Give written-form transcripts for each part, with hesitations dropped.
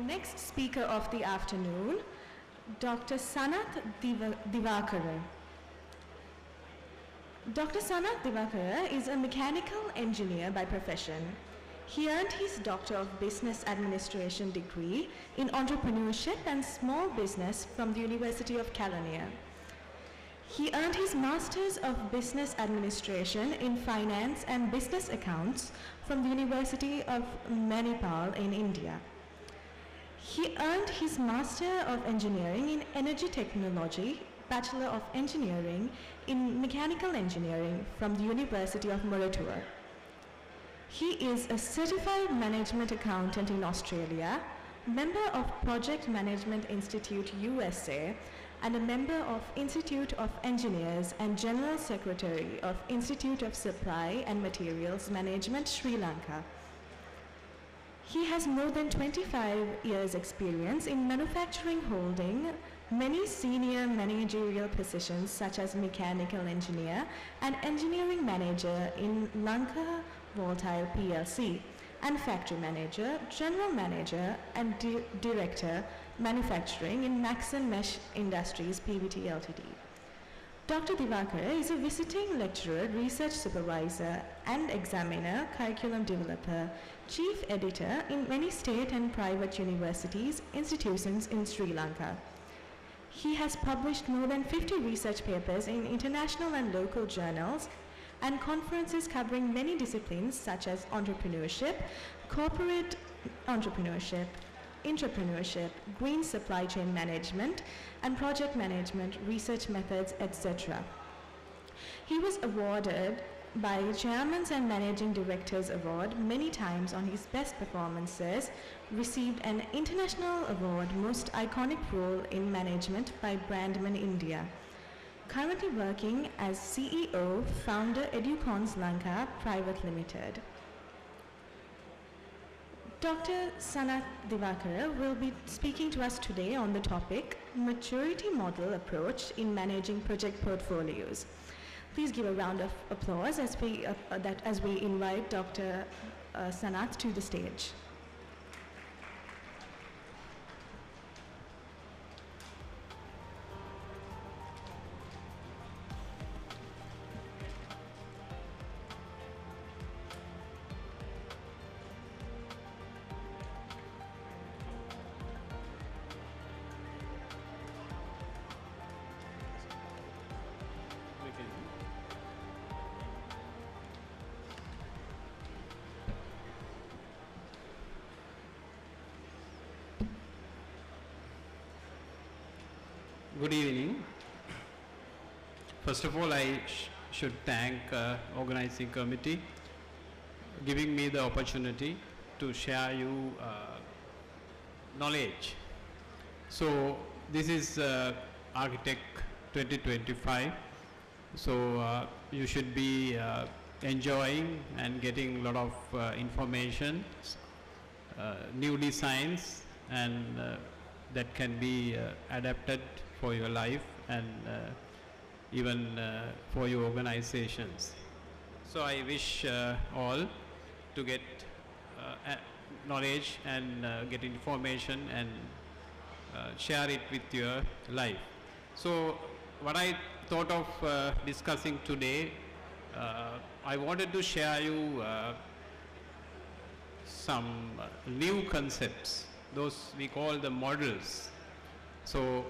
next speaker of the afternoon, Dr. Sanath Divakara. Dr. Sanath Divakara is a mechanical engineer by profession. He earned his Doctor of Business Administration degree in entrepreneurship and small business from the University of California. He earned his Masters of Business Administration in Finance and Business Accounts from the University of Manipal in India. He earned his Master of Engineering in Energy Technology, Bachelor of Engineering in Mechanical Engineering from the University of Moratuwa. He is a Certified Management Accountant in Australia, member of Project Management Institute USA, and a member of Institute of Engineers and General Secretary of Institute of Supply and Materials Management, Sri Lanka. He has more than 25 years experience in manufacturing, holding many senior managerial positions such as mechanical engineer and engineering manager in Lanka Volatile PLC, and factory manager, general manager, and director manufacturing in Maxon Mesh Industries PVT Ltd. Dr. Divakara is a visiting lecturer, research supervisor, and examiner, curriculum developer, chief editor in many state and private universities, institutions in Sri Lanka. He has published more than 50 research papers in international and local journals and conferences covering many disciplines such as entrepreneurship, corporate entrepreneurship, entrepreneurship, green supply chain management, and project management, research methods, etc. He was awarded by Chairman's and Managing Directors Award many times on his best performances, received an international award, Most Iconic Role in Management by Brandman India. Currently working as CEO, founder Educons Lanka Private Limited. Dr. Sanath Divakara will be speaking to us today on the topic, Maturity Model Approach in Managing Project Portfolios. Please give a round of applause as we invite Dr. Sanath to the stage. Good evening. First of all, I should thank organizing committee giving me the opportunity to share you knowledge. So this is Architect 2025. So you should be enjoying and getting a lot of information, new designs, and that can be adapted for your life and even for your organizations. So I wish all to get knowledge and get information and share it with your life. So what I thought of discussing today, I wanted to share you some new concepts, those we call the models. So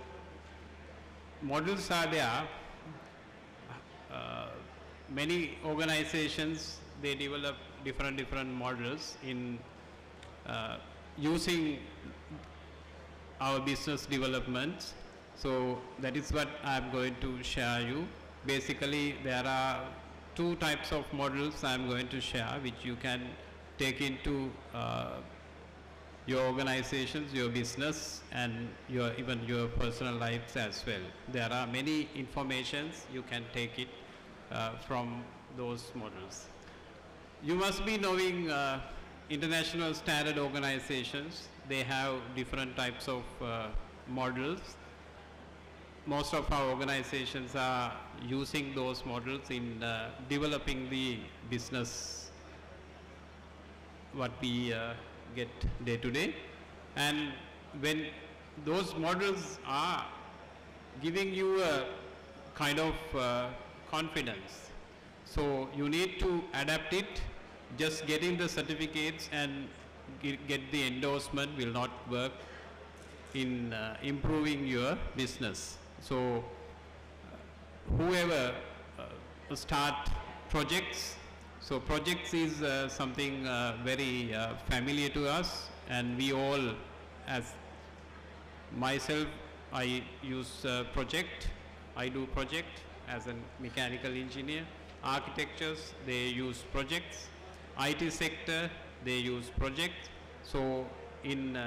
models are there. Many organizations, they develop different models in using our business developments. So that is what I am going to share you. Basically, there are two types of models I am going to share, which you can take into your organizations, your business, and even your personal lives as well. There are many informations you can take it from those models. You must be knowing international standard organizations. They have different types of models. Most of our organizations are using those models in developing the business what we get day to day. And when those models are giving you a kind of confidence, so you need to adapt it. Just getting the certificates and get the endorsement will not work in improving your business. So whoever start projects, so projects is something very familiar to us, and we all, as myself, I use project, I do project as a mechanical engineer. Architectures, they use projects. IT sector, they use projects. So in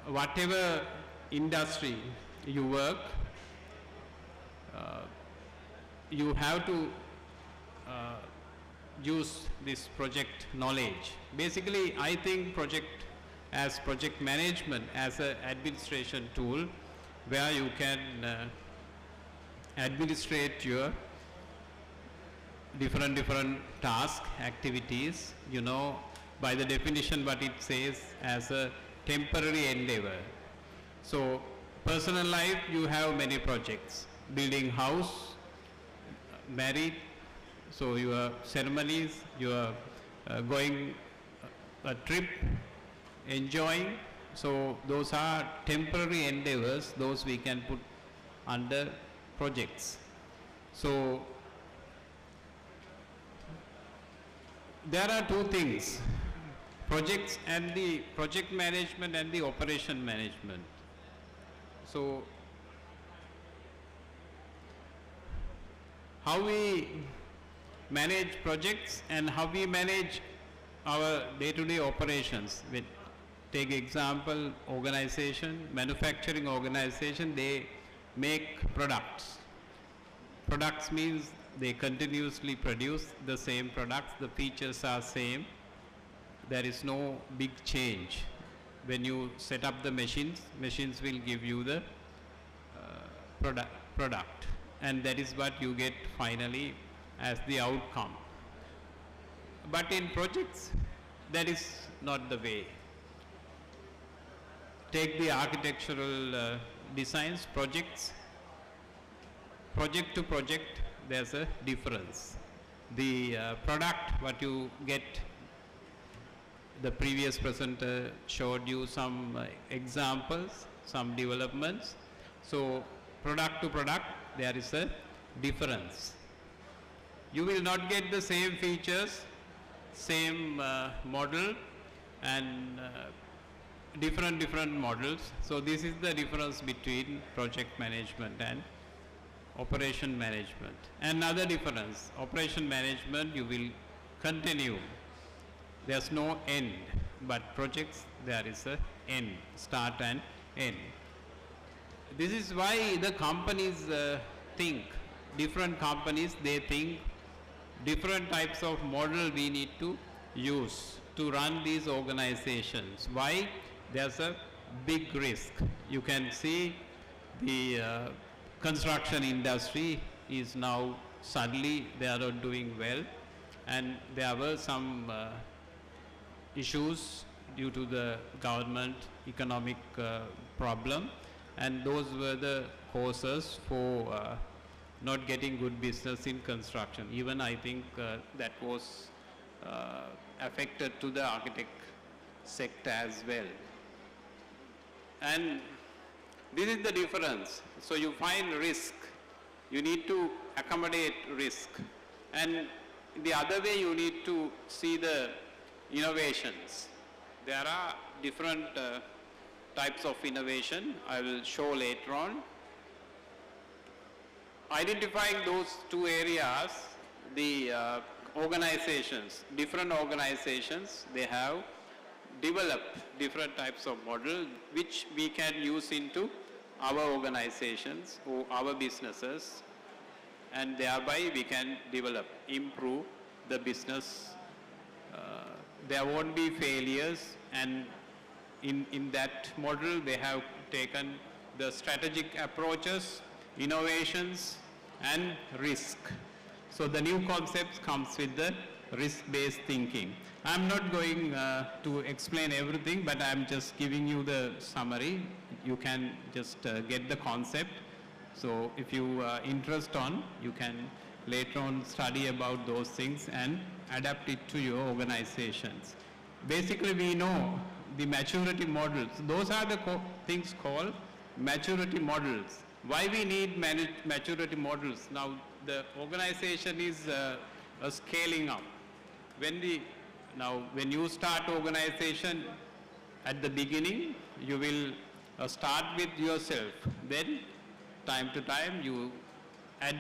whatever industry you work, you have to use this project knowledge. Basically, I think project management as an administration tool where you can administrate your different task activities, you know, by the definition what it says as a temporary endeavor. So personal life, you have many projects, building house, married, so your ceremonies, you are going a trip, enjoying. So those are temporary endeavors, those we can put under projects. So there are two things, projects and the project management and the operation management. So how we manage projects and how we manage our day-to-day operations. With take example, organization, manufacturing organization, they make products. Products means they continuously produce the same products, the features are same, there is no big change. When you set up the machines will give you the product, and that is what you get finally as the outcome. But in projects, that is not the way. Take the architectural designs, projects, project to project, there's a difference. The product, what you get, the previous presenter showed you some examples, some developments. So product to product, there is a difference. You will not get the same features, same model, and different models. So this is the difference between project management and operation management. Another difference, operation management you will continue. There's no end, but projects there is a end, start and end. This is why the companies think, different companies, they think different types of model we need to use to run these organizations. Why? There's a big risk. You can see the construction industry is now suddenly they are not doing well, and there were some issues due to the government economic problem, and those were the causes for not getting good business in construction. Even I think that was affected to the architect sector as well. And this is the difference. So you find risk, you need to accommodate risk, and the other way you need to see the innovations. There are different types of innovation I will show later on. Identifying those two areas, the organizations, different organizations, they have developed different types of model which we can use into our organizations or our businesses, and thereby we can develop, improve the business. There won't be failures, and in that model they have taken the strategic approaches, innovations and risk. So the new concepts comes with the risk-based thinking. I'm not going to explain everything, but I'm just giving you the summary. You can just get the concept. So if you are interested on, you can later on study about those things and adapt it to your organizations. Basically, we know the maturity models. Those are the things called maturity models. Why we need maturity models? Now, the organization is scaling up. When you start organization at the beginning, you will start with yourself. Then, time to time, you add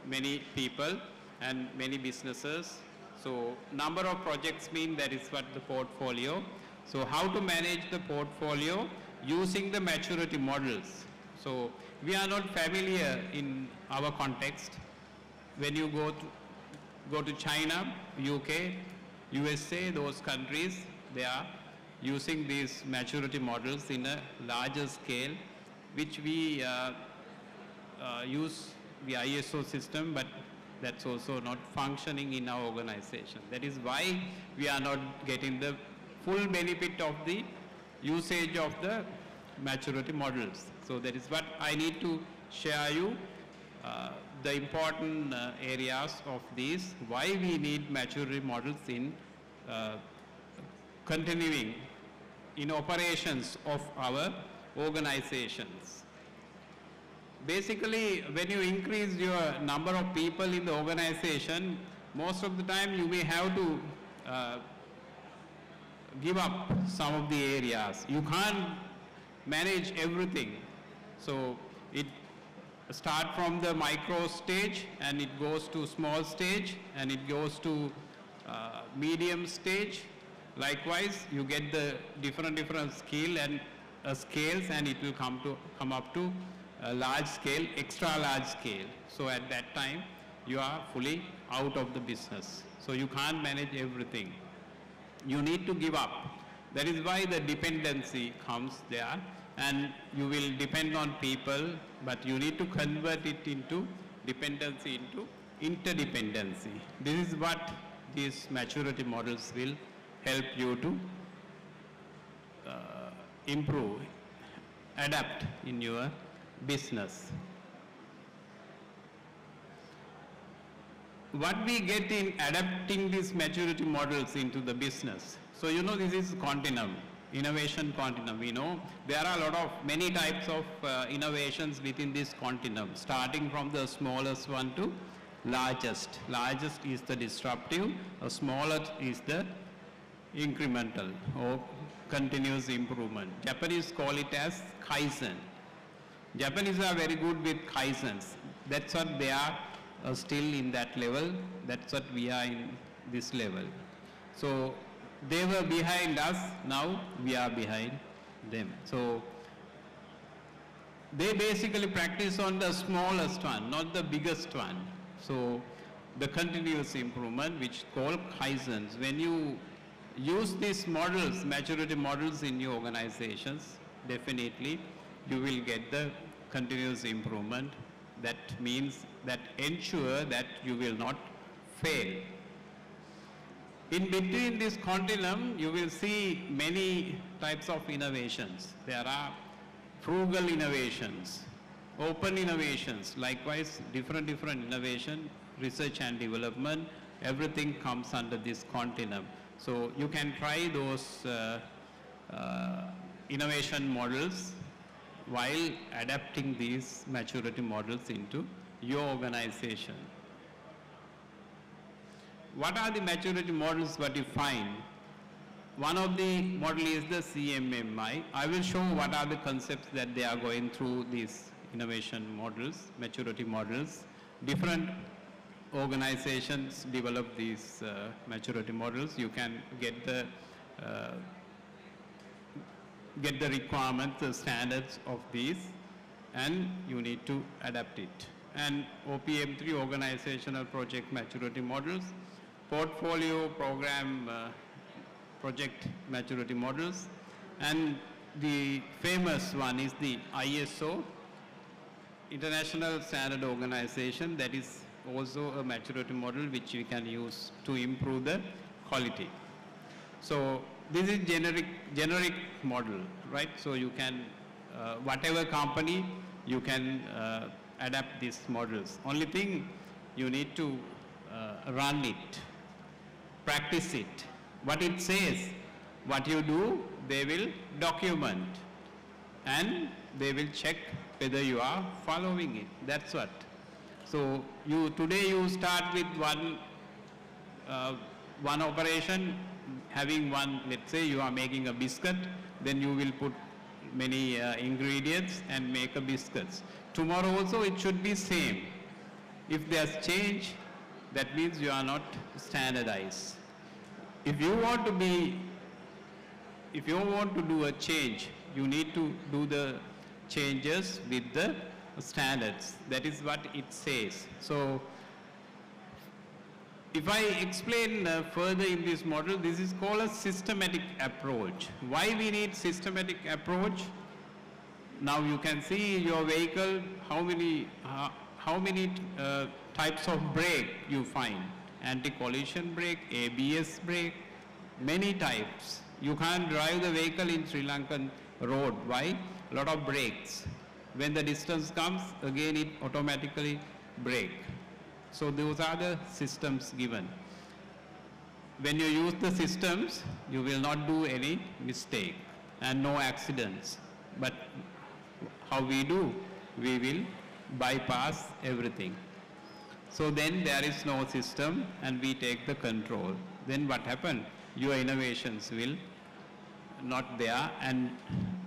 many people and many businesses. So, number of projects mean that is what the portfolio. So, how to manage the portfolio using the maturity models. So, we are not familiar in our context. When you go to China, UK, USA, those countries, they are using these maturity models in a larger scale, which we use the ISO system, but that's also not functioning in our organization. That is why we are not getting the full benefit of the usage of the maturity models. So that is what I need to share you, the important areas of these, why we need maturity models in continuing in operations of our organizations. Basically, when you increase your number of people in the organization, most of the time you may have to give up some of the areas. You can't manage everything. So it starts from the micro stage and it goes to small stage and it goes to medium stage. Likewise, you get the different skill and scales, and it will come up to a large scale, extra large scale. So at that time, you are fully out of the business. So you can't manage everything. You need to give up. That is why the dependency comes there, and you will depend on people, but you need to convert it into dependency into interdependency. This is what these maturity models will help you to improve, adapt in your business. What we get in adapting these maturity models into the business. So you know this is continuum, innovation continuum. We know there are a lot of many types of innovations within this continuum, starting from the smallest one to largest. Largest is the disruptive, smallest is the incremental or continuous improvement. Japanese call it as Kaizen. Japanese are very good with Kaizens. That's what they are still in that level. That's what we are in this level. So they were behind us, now we are behind them. So they basically practice on the smallest one, not the biggest one. So the continuous improvement, which is called Kaizens. When you use these models, maturity models in your organizations, definitely you will get the continuous improvement. That means that ensure that you will not fail. In between this continuum, you will see many types of innovations. There are frugal innovations, open innovations, likewise different innovation, research and development, everything comes under this continuum. So you can try those innovation models while adapting these maturity models into your organization. What are the maturity models what you find? One of the model is the CMMI. I will show what are the concepts that they are going through these innovation models, maturity models. Different organizations develop these maturity models. You can get the requirements, the standards of these, and you need to adapt it. And OPM3, organizational project maturity models, portfolio program project maturity models, and the famous one is the ISO, International Standard Organization, that is also a maturity model which we can use to improve the quality. So this is generic model, right? So you can, whatever company, you can adapt these models. Only thing, you need to run it, practice it. What it says, what you do, they will document and they will check whether you are following it. That's what. So today you start with one operation, having one, let's say you are making a biscuit, then you will put many ingredients and make a biscuits. Tomorrow also it should be same. If there's change, that means you are not standardized. If you want to do a change, you need to do the changes with the standards. That is what it says. So if I explain further in this model, this is called a systematic approach. Why we need systematic approach? Now you can see your vehicle, how many types of brake you find. Anti-collision brake, ABS brake, many types. You can't drive the vehicle in Sri Lankan road. Why? A lot of brakes. When the distance comes, again it automatically brake. So those are the systems given. When you use the systems, you will not do any mistake and no accidents. But how we do? We will bypass everything. So then there is no system and we take the control. Then what happens? Your innovations will not there and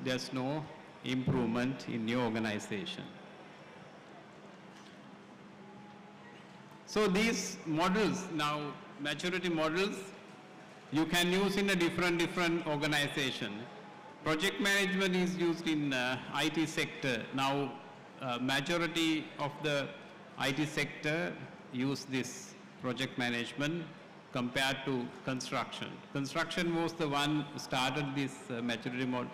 there's no improvement in your organization. So these models, now maturity models, you can use in a different organization. Project management is used in IT sector. Now majority of the IT sector use this project management compared to construction. Construction was the one started this maturity model,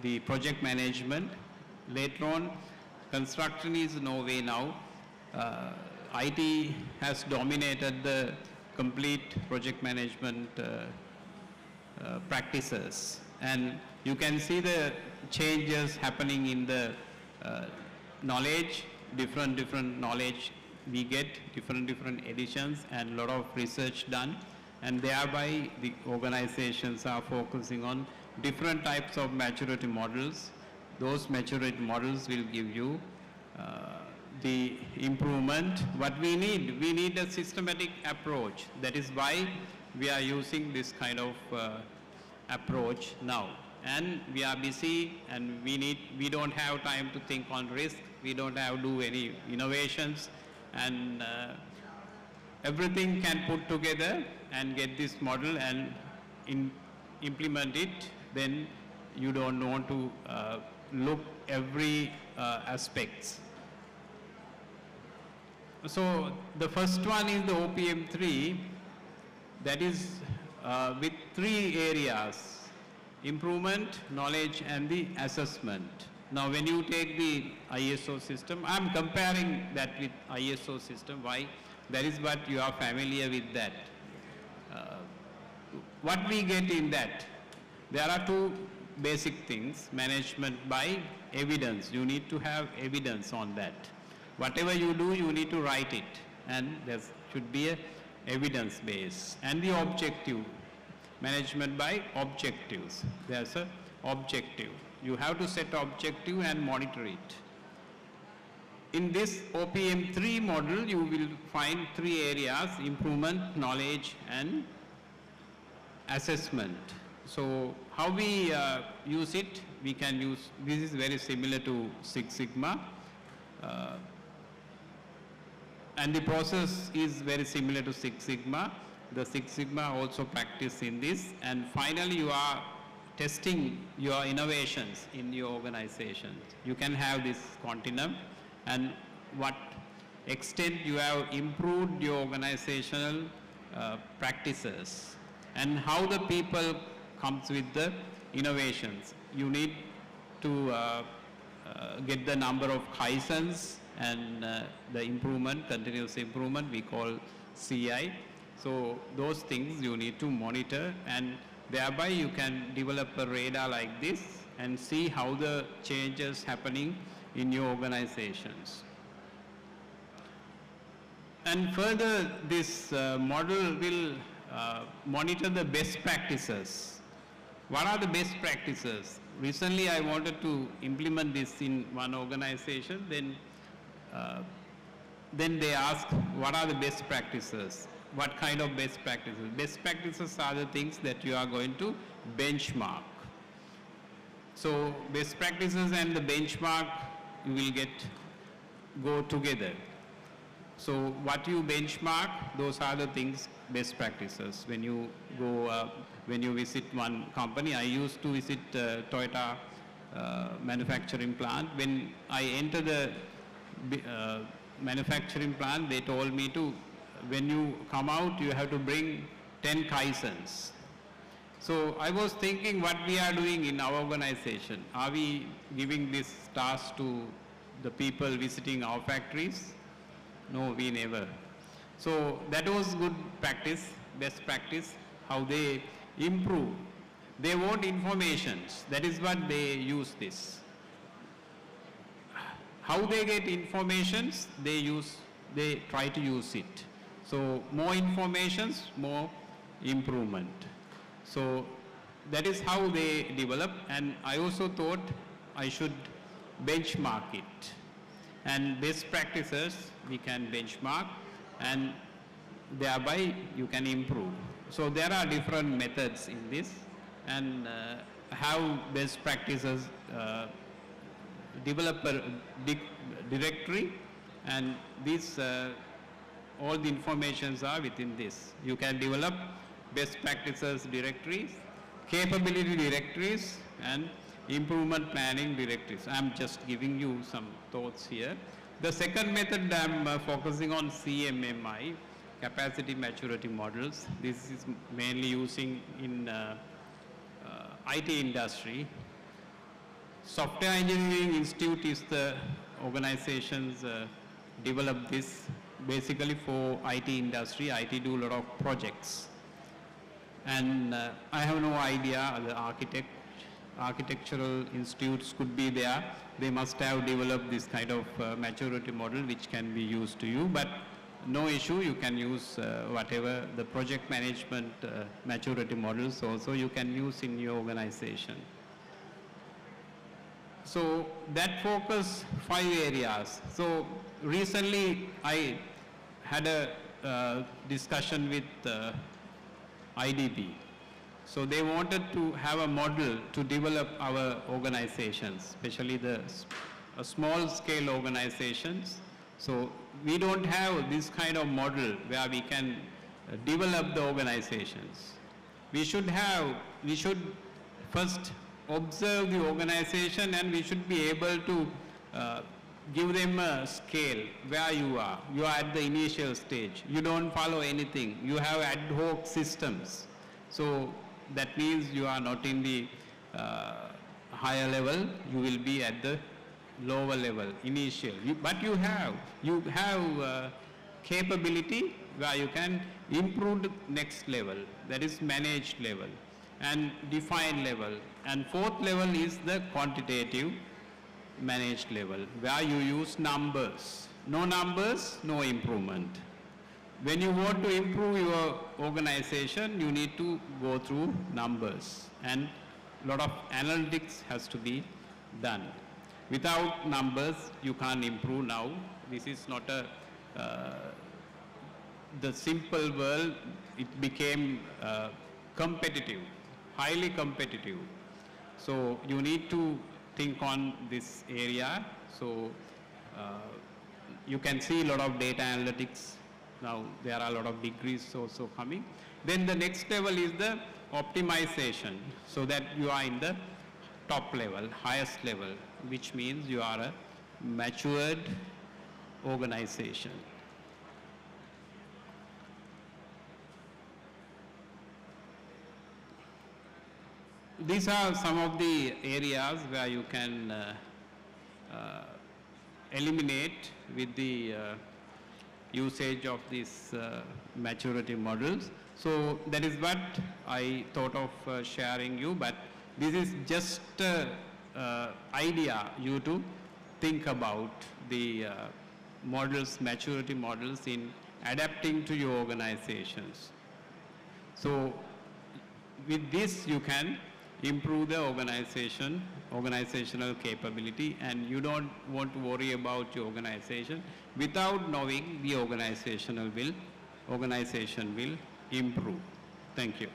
the project management. Later on, construction is no way now. IT has dominated the complete project management practices. And you can see the changes happening in the knowledge, different knowledge we get, different editions and a lot of research done. And thereby the organizations are focusing on different types of maturity models. Those maturity models will give you the improvement. What we need a systematic approach. That is why we are using this kind of approach now. And we are busy and we don't have time to think on risk. We don't have to do any innovations and everything can put together and get this model and implement it. Then you don't want to look every aspects. So the first one is the OPM3, that is with three areas: improvement, knowledge and the assessment. Now when you take the ISO system, I'm comparing that with ISO system. Why? That is what you are familiar with that. What we get in that? There are two basic things: management by evidence. You need to have evidence on that. Whatever you do, you need to write it, and there should be a evidence base. And the objective, management by objectives. There's a objective. You have to set objective and monitor it. In this OPM3 model, you will find three areas: improvement, knowledge and assessment. So how we use it? We can use, this is very similar to Six Sigma. And the process is very similar to Six Sigma. The Six Sigma also practice in this. And finally, you are testing your innovations in your organization. You can have this continuum and what extent you have improved your organizational practices and how the people comes with the innovations. You need to get the number of Kaizens and the improvement, continuous improvement, we call CI. So those things you need to monitor, and thereby you can develop a radar like this and see how the changes happening in your organizations. And further, this model will monitor the best practices. What are the best practices? Recently, I wanted to implement this in one organization. Then they ask, what are the best practices? What kind of best practices? Best practices are the things that you are going to benchmark. So best practices and the benchmark you will go together. So what you benchmark, those are the things, best practices. When you go, when you visit one company, I used to visit Toyota manufacturing plant. When I enter the manufacturing plant, they told me to, when you come out, you have to bring 10 kaizens. So I was thinking what we are doing in our organization. Are we giving this task to the people visiting our factories? No, we never. So that was good practice, best practice, how they improve. They want informations. That is what they use this. How they get informations, they try to use it. So more informations, more improvement. So that is how they develop, and I also thought I should benchmark it. And best practices we can benchmark, and thereby you can improve. So there are different methods in this, and have best practices develop a directory, and these all the informations are within this. You can develop best practices directories, capability directories, and improvement planning directories. I'm just giving you some thoughts here. The second method I'm focusing on CMMI, capacity maturity models. This is mainly using in IT industry. Software Engineering Institute is the organizations develop this basically for IT industry. IT do a lot of projects. And I have no idea, the architectural institutes could be there. They must have developed this kind of maturity model which can be used to you, but no issue, you can use whatever the project management maturity models also you can use in your organization. So that focus 5 areas. So recently I had a discussion with IDP. So they wanted to have a model to develop our organizations, especially the small scale organizations. So we don't have this kind of model where we can develop the organizations. We should first observe the organization, and we should be able to give them a scale where you are. You are at the initial stage. You don't follow anything. You have ad hoc systems. So that means you are not in the higher level. You will be at the lower level, initial. But you have capability where you can improve the next level. That is managed level and defined level. And 4th level is the quantitative managed level, where you use numbers. No numbers, no improvement. When you want to improve your organization, you need to go through numbers, and a lot of analytics has to be done. Without numbers, you can't improve now. This is not the simple world. It became competitive, highly competitive. So you need to think on this area. So you can see a lot of data analytics. Now there are a lot of degrees also coming. Then the next level is the optimization, so that you are in the top level, highest level, which means you are a matured organization. These are some of the areas where you can eliminate with the usage of these maturity models. So that is what I thought of sharing you, but this is just idea you to think about the models, maturity models in adapting to your organizations. So with this you can improve the organizational capability, and you don't want to worry about your organization. Without knowing, the organization will improve. Thank you.